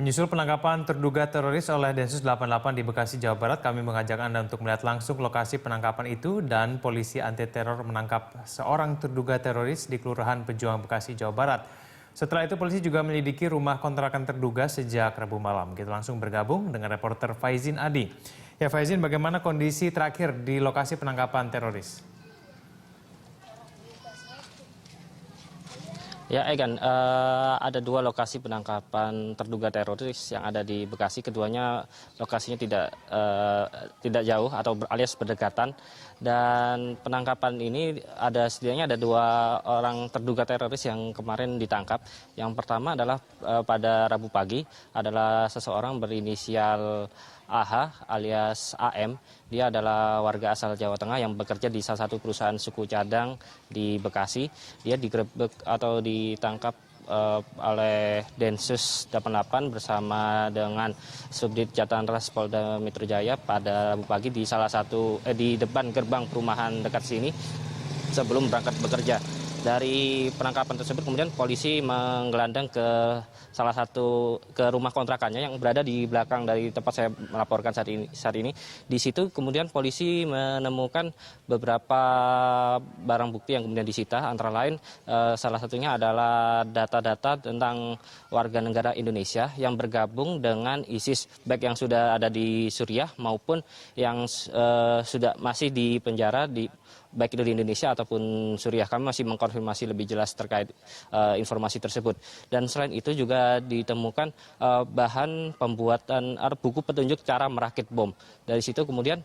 Menyusul penangkapan terduga teroris oleh Densus 88 di Bekasi, Jawa Barat, kami mengajak Anda untuk melihat langsung lokasi penangkapan itu dan polisi anti-teror menangkap seorang terduga teroris di Kelurahan Pejuang, Bekasi, Jawa Barat. Setelah itu polisi juga menyelidiki rumah kontrakan terduga sejak Rabu malam. Kita langsung bergabung dengan reporter Faizin Adi. Ya Faizin, bagaimana kondisi terakhir di lokasi penangkapan teroris? Ya, Egan, ada dua lokasi penangkapan terduga teroris yang ada di Bekasi. Keduanya lokasinya tidak jauh atau alias berdekatan. Dan penangkapan ini setidaknya ada dua orang terduga teroris yang kemarin ditangkap. Yang pertama adalah pada Rabu pagi adalah seseorang berinisial AH alias AM. Dia adalah warga asal Jawa Tengah yang bekerja di salah satu perusahaan suku cadang di Bekasi. Dia digerebek atau ditangkap oleh Densus 88 bersama dengan Subdit Jatan Ras Polda Metro Jaya pada Rabu pagi di di depan gerbang perumahan dekat sini sebelum berangkat bekerja. Dari penangkapan tersebut kemudian polisi menggelandang ke rumah kontrakannya yang berada di belakang dari tempat saya melaporkan saat ini. Di situ kemudian polisi menemukan beberapa barang bukti yang kemudian disita, antara lain salah satunya adalah data-data tentang warga negara Indonesia yang bergabung dengan ISIS, baik yang sudah ada di Suriah maupun yang sudah masih di penjara baik itu di Indonesia ataupun Suriah. Kami masih mengkonfirmasi lebih jelas terkait informasi tersebut. Dan selain itu juga ditemukan bahan pembuatan buku petunjuk cara merakit bom. Dari situ kemudian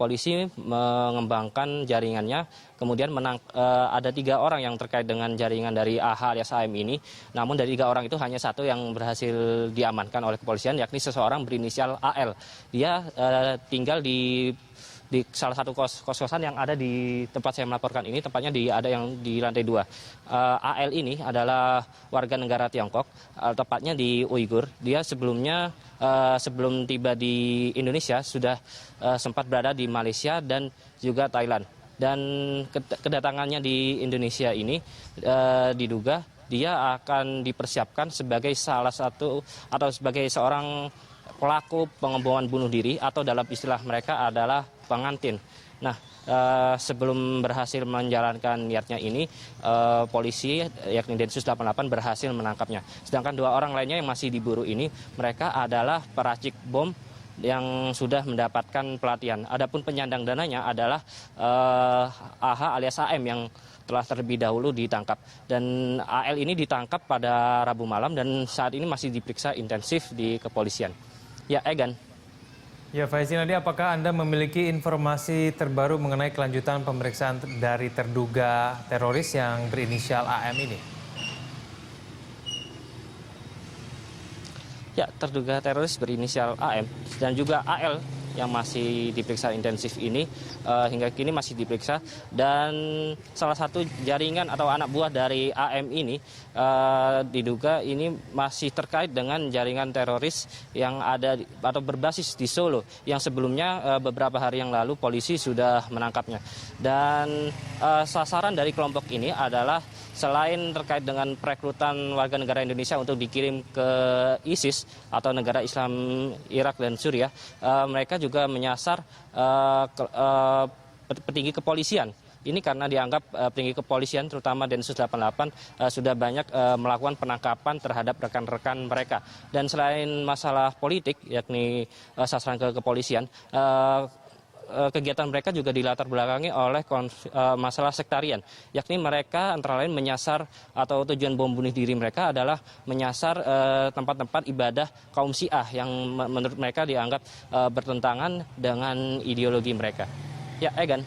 polisi mengembangkan jaringannya. Kemudian ada 3 orang yang terkait dengan jaringan dari AH alias AM ini. Namun dari 3 orang itu hanya satu yang berhasil diamankan oleh kepolisian, yakni seseorang berinisial AL. Dia tinggal di salah satu kos-kosan yang ada di tempat saya melaporkan ini, tempatnya ada yang di lantai 2. AL ini adalah warga negara Tiongkok, tepatnya di Uighur. Dia sebelumnya sebelum tiba di Indonesia sudah sempat berada di Malaysia dan juga Thailand. Dan kedatangannya di Indonesia ini diduga dia akan dipersiapkan sebagai salah satu atau sebagai seorang pelaku pengeboman bunuh diri atau dalam istilah mereka adalah pengantin. Nah, sebelum berhasil menjalankan niatnya ini, polisi yakni Densus 88 berhasil menangkapnya. Sedangkan 2 orang lainnya yang masih diburu ini, mereka adalah peracik bom yang sudah mendapatkan pelatihan. Adapun penyandang dananya adalah AH alias AM yang telah terlebih dahulu ditangkap. Dan AL ini ditangkap pada Rabu malam dan saat ini masih diperiksa intensif di kepolisian. Ya, Egan. Ya, Faizin Adi, apakah Anda memiliki informasi terbaru mengenai kelanjutan pemeriksaan dari terduga teroris yang berinisial AM ini? Ya, terduga teroris berinisial AM dan juga AL yang masih diperiksa intensif ini hingga kini masih diperiksa, dan salah satu jaringan atau anak buah dari AM ini diduga ini masih terkait dengan jaringan teroris yang ada atau berbasis di Solo yang sebelumnya beberapa hari yang lalu polisi sudah menangkapnya. Dan sasaran dari kelompok ini adalah selain terkait dengan perekrutan warga negara Indonesia untuk dikirim ke ISIS atau negara Islam Irak dan Suriah, mereka juga menyasar petinggi kepolisian. Ini karena dianggap petinggi kepolisian terutama Densus 88 sudah banyak melakukan penangkapan terhadap rekan-rekan mereka. Dan selain masalah politik yakni sasaran ke kepolisian, kegiatan mereka juga dilatar belakangi oleh masalah sektarian, yakni mereka antara lain menyasar atau tujuan bom bunuh diri mereka adalah menyasar tempat-tempat ibadah kaum Syiah yang menurut mereka dianggap bertentangan dengan ideologi mereka. Ya, Egan.